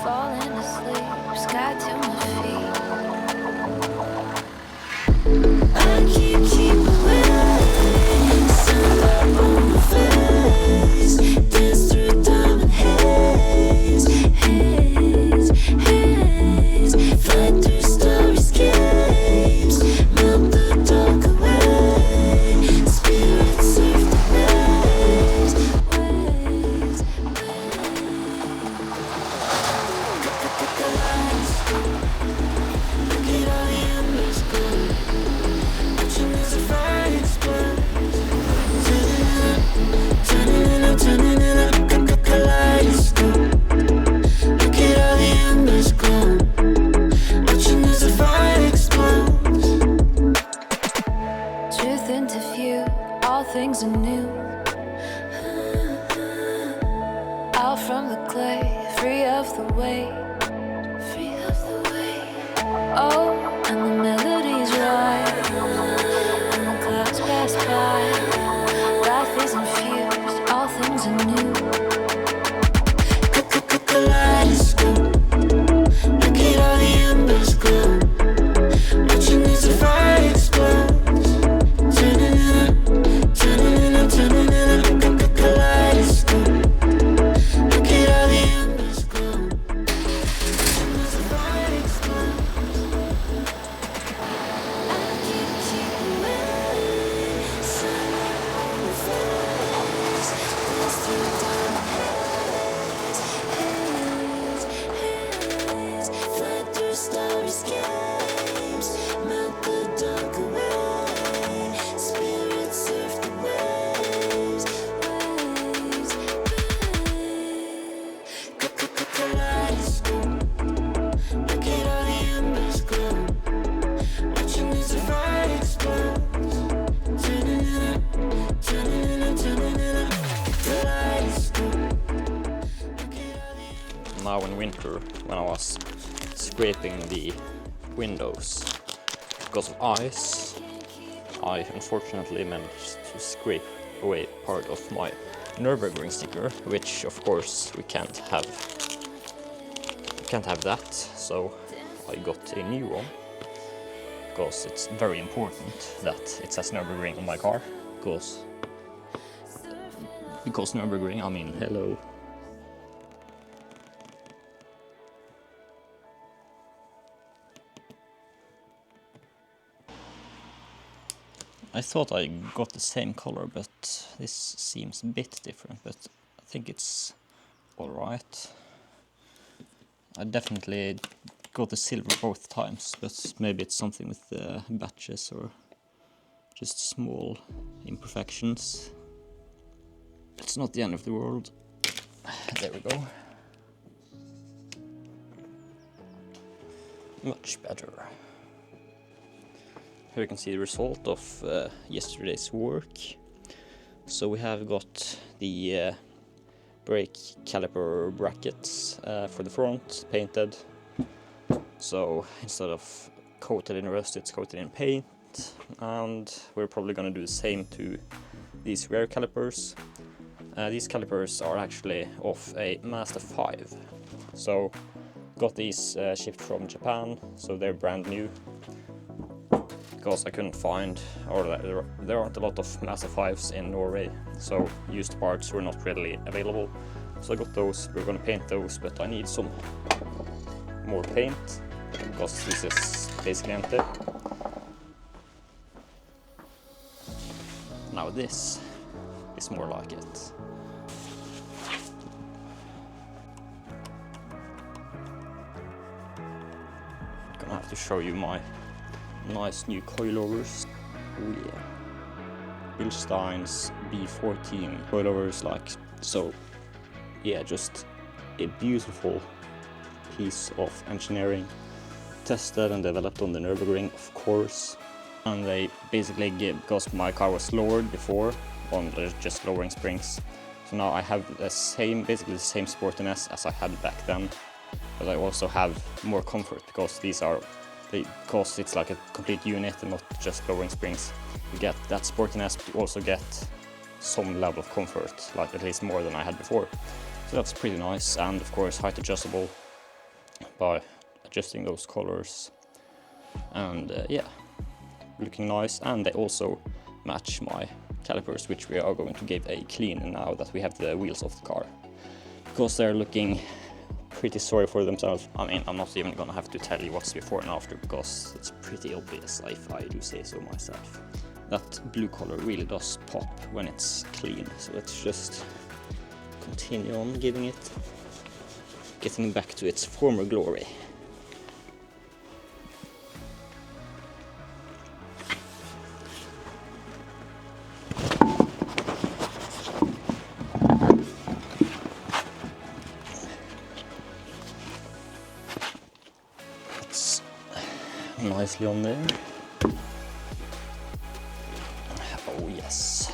Falling asleep, sky to my feet. I keep away, sunlight on my face, dance through diamond haze, haze, haze, fly through starry escapes, melt the dark away, spirits surf the waves, waves, look at all the embers glow. Watching as the fire explodes. Turning up, kaleidoscope. Look at all the embers glow. Watching as the fire explodes. Truth into view, all things are new. Out from the clay, free of the weight. Free of the weight. Oh, and the melody's right. And the clouds pass by. Life is infused, all things are new. Kaleidoscope. Look at all the embers glow. Watching as the fire explodes. Turning it up, kaleidoscope. Look at all the embers glow. Watching as the fire explodes. I keep away, sunlight on my face, dance through diamond haze, haze, fly through starry escapes, melt the dark away, spirits surf the waves, waves, kaleidoscope. Look at all the embers glow. Watching as the fire explodes. Turning it up, kaleidoscope. Look at all the Now in winter, when I was scraping the windows because of ice, I unfortunately managed to scrape away part of my Nürburgring sticker, which of course we can't have that, so I got a new one, because it's very important that it says Nürburgring on my car, because Nürburgring, I mean, hello. I thought I got the same color, but this seems a bit different, but I think it's alright. I definitely got the silver both times, but maybe it's something with the batches or just small imperfections. It's not the end of the world. There we go. Much better. Here you can see the result of yesterday's work. So we have got the brake caliper brackets for the front painted. So instead of coated in rust, it's coated in paint. And we're probably going to do the same to these rear calipers. These calipers are actually of a Master 5. So got these shipped from Japan, so they're brand new. Because I couldn't find, or there aren't a lot of Master 5s in Norway, so used parts were not readily available. So I got those. We're going to paint those, but I need some more paint because this is basically empty. Now this is more like it. Gonna have to show you my nice new coilovers. Oh yeah. Bilstein's B14 coilovers, like so. Yeah, just a beautiful piece of engineering, tested and developed on the Nürburgring, of course. And they basically give, because my car was lowered before on just lowering springs, so now I have the same, basically the same sportiness as I had back then, but I also have more comfort because because it's like a complete unit and not just lowering springs. You get that sportiness, but you also get some level of comfort, like at least more than I had before. So that's pretty nice, and of course height adjustable by adjusting those colors. And yeah, looking nice, and they also match my calipers, which we are going to give a clean now that we have the wheels off the car, because they're looking pretty sorry for themselves. I mean, I'm not even gonna have to tell you what's before and after, because it's pretty obvious if I do say so myself. That blue color really does pop when it's clean, so let's just continue on getting back to its former glory. That's nicely on there. Oh yes.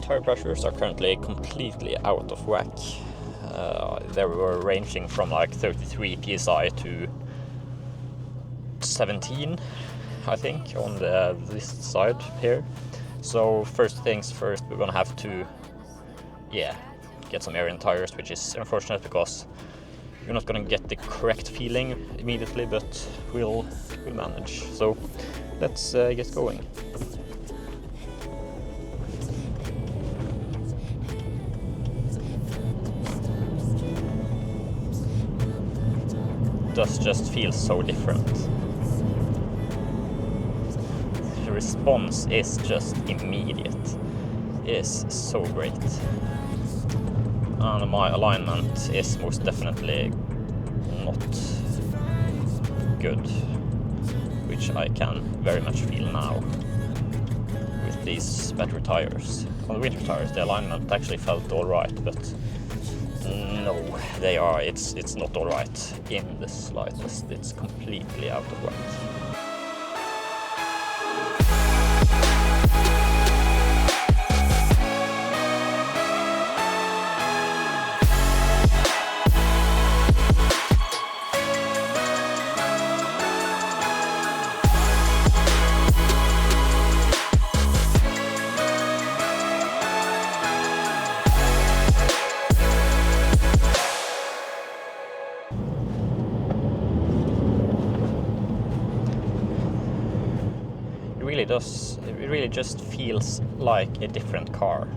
Tire pressures are currently completely out of whack. They were ranging from like 33 psi to 17, I think, on this side here. So first things first, we're gonna have to, get some air in tires, which is unfortunate because you're not gonna get the correct feeling immediately, but we'll manage. So let's get going. Does just feel so different. The response is just immediate. It is so great. And my alignment is most definitely not good, which I can very much feel now with these better tires. On the winter tires, the alignment actually felt alright, but no, it's not alright in the slightest. It's completely out of whack. It really just feels like a different car.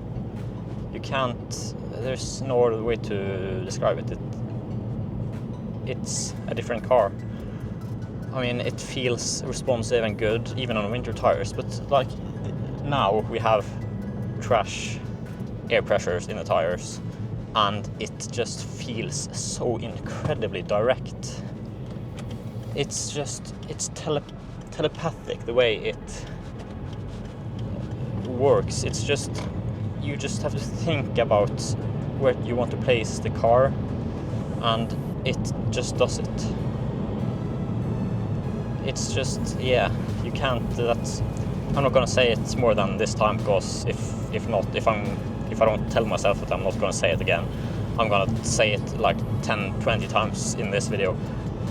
There's no other way to describe it. It's a different car. I mean, it feels responsive and good, even on winter tires, but like now we have trash air pressures in the tires, and it just feels so incredibly direct. It's telepathic the way it works. It's just, you just have to think about where you want to place the car, and it just does it. It's just, you can't. I'm not gonna say it more than this time, because if I don't tell myself that I'm not gonna say it again, I'm gonna say it like 10-20 times in this video.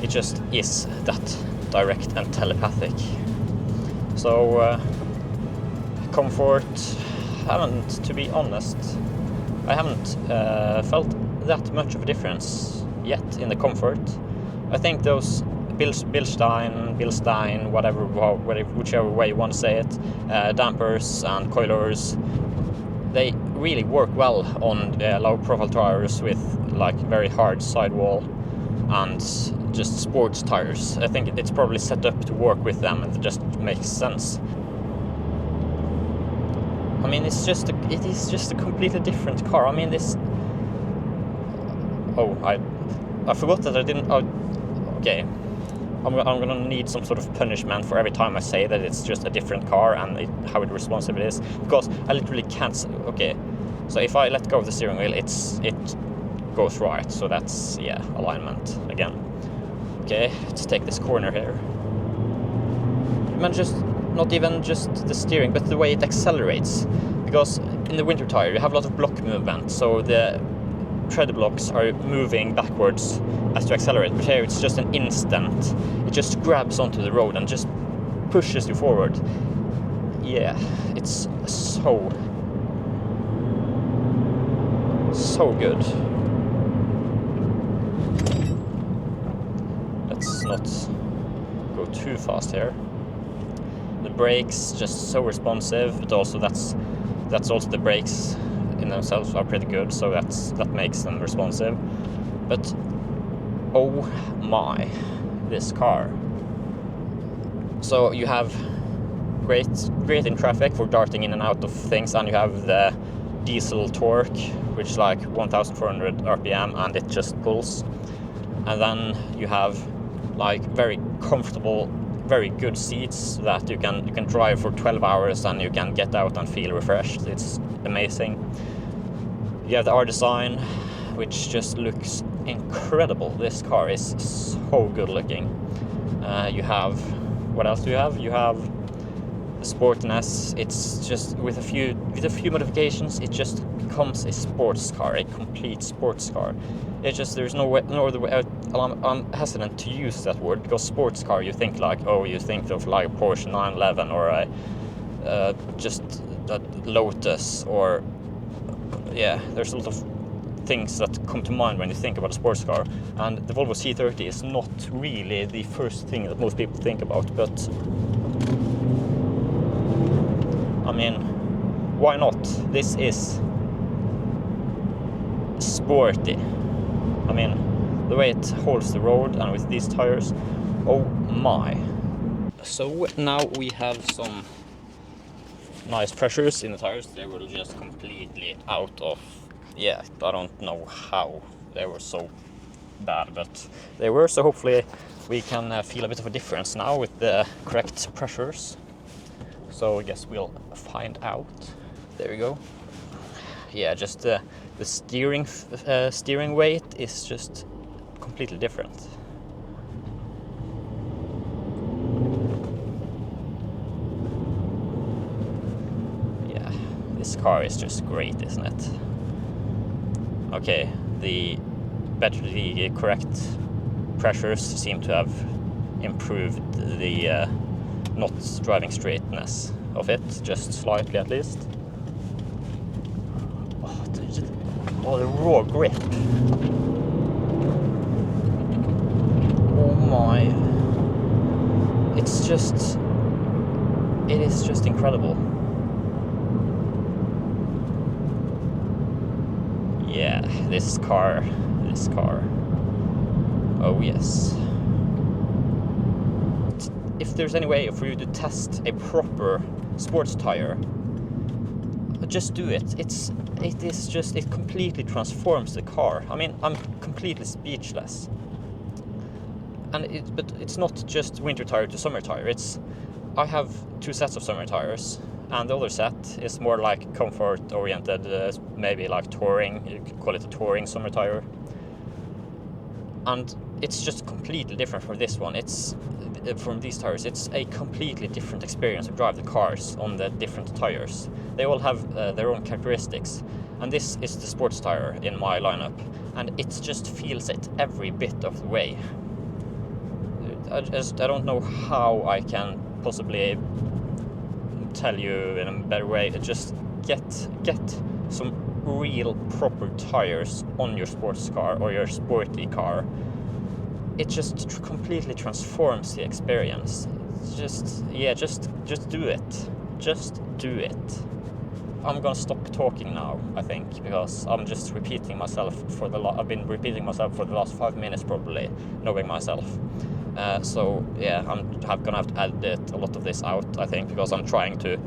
It just is that direct and telepathic. So comfort, to be honest, I haven't felt that much of a difference yet in the comfort. I think those Bilstein, whichever way you want to say it, dampers and coilers, they really work well on low profile tires with like very hard sidewall and just sports tires. I think it's probably set up to work with them, and it just makes sense. I mean, it is just a completely different car. I mean, I forgot that okay, I'm gonna need some sort of punishment for every time I say that it's just a different car and how responsive it is, because I literally can't. Okay, so if I let go of the steering wheel, it goes right. So that's, yeah, alignment again. Okay, let's take this corner here. Man, just not even just the steering, but the way it accelerates, because in the winter tire you have a lot of block movement, so the tread blocks are moving backwards as to accelerate, but here it's just an instant. It just grabs onto the road and just pushes you forward. Yeah, it's so good. Let's not go too fast here. The brakes just so responsive, but also that's also the brakes in themselves are pretty good, so that makes them responsive. But oh my, this car. So you have great in traffic for darting in and out of things, and you have the diesel torque, which is like 1400 RPM, and it just pulls. And then you have like very comfortable, very good seats that you can drive for 12 hours and you can get out and feel refreshed. It's amazing. You have the R-Design, which just looks incredible. This car is so good looking. You have, what else do you have? You have the sportiness. It's just with a few modifications, it just becomes a sports car, a complete sports car. It's just, there's no other way out. I'm hesitant to use that word, because sports car, you think like, oh, you think of like a Porsche 911 or just a Lotus, or yeah, there's a lot of things that come to mind when you think about a sports car, and the Volvo C30 is not really the first thing that most people think about, but I mean, why not? This is sporty. I mean, the way it holds the road, and with these tires, oh my. So now we have some nice pressures in the tires. They were just completely out of, yeah, I don't know how they were so bad, but they were. So hopefully we can feel a bit of a difference now with the correct pressures. So I guess we'll find out. There we go. Yeah, just the steering weight is just completely different. Yeah, this car is just great, isn't it? Okay, the correct pressures seem to have improved the not driving straightness of it, just slightly at least. Oh, the raw grip. Oh my. It is just incredible. Yeah, this car. Oh yes. If there's any way for you to test a proper sports tire, just do it. It completely transforms the car. I mean, I'm completely speechless. But it's not just winter tire to summer tire. I have two sets of summer tires, and the other set is more like comfort oriented, maybe like touring. You could call it a touring summer tire. And it's just completely different from this one. From these tires, it's a completely different experience to drive the cars on the different tires. They all have their own characteristics, and this is the sports tire in my lineup, and it just feels it every bit of the way. I don't know how I can possibly tell you in a better way. Just get some real proper tires on your sports car or your sporty car. It just completely transforms the experience. Just do it. Just do it. I'm gonna stop talking now, I think, because I'm just repeating myself I've been repeating myself for the last 5 minutes probably, knowing myself. So yeah, I'm gonna have to edit a lot of this out, I think, because I'm trying to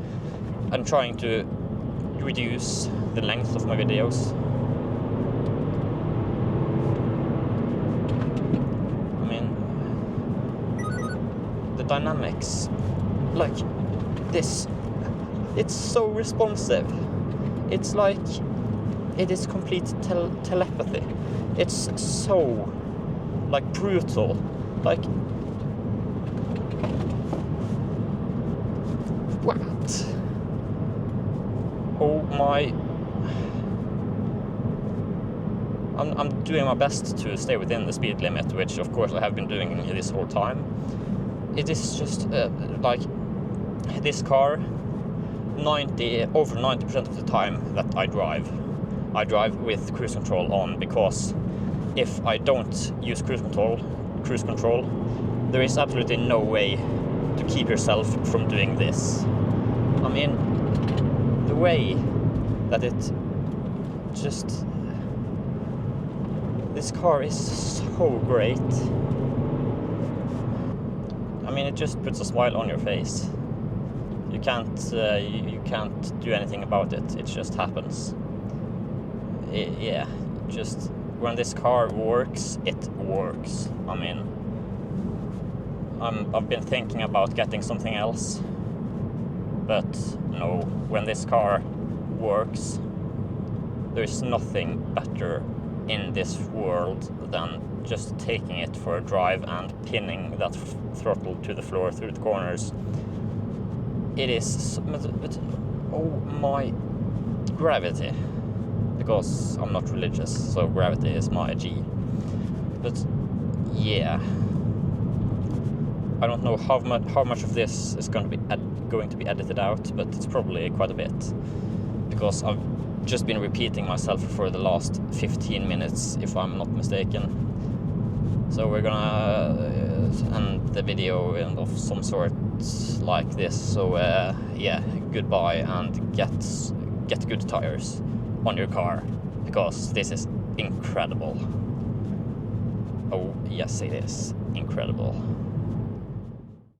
reduce the length of my videos. dynamics, like this, it's so responsive. It's like it is complete telepathy. It's so like brutal, like what? Oh my. I'm doing my best to stay within the speed limit, which of course I have been doing this whole time. It is just like this car, over 90% of the time that I drive with cruise control on, because if I don't use cruise control, there is absolutely no way to keep yourself from doing this. I mean, the way that it just... This car is so great. I mean, it just puts a smile on your face. You can't do anything about it. It just happens. Yeah, just when this car works, it works. I mean, I've been thinking about getting something else, but no. When this car works, there's nothing better in this world than just taking it for a drive and pinning that throttle to the floor through the corners. It is, but oh my, gravity, because I'm not religious, so gravity is my G. But yeah, I don't know how much of this is going to be edited out, but it's probably quite a bit, because I've just been repeating myself for the last 15 minutes, if I'm not mistaken. So we're gonna end the video of some sort like this. So yeah, goodbye, and get good tires on your car, because this is incredible. Oh yes, it is incredible.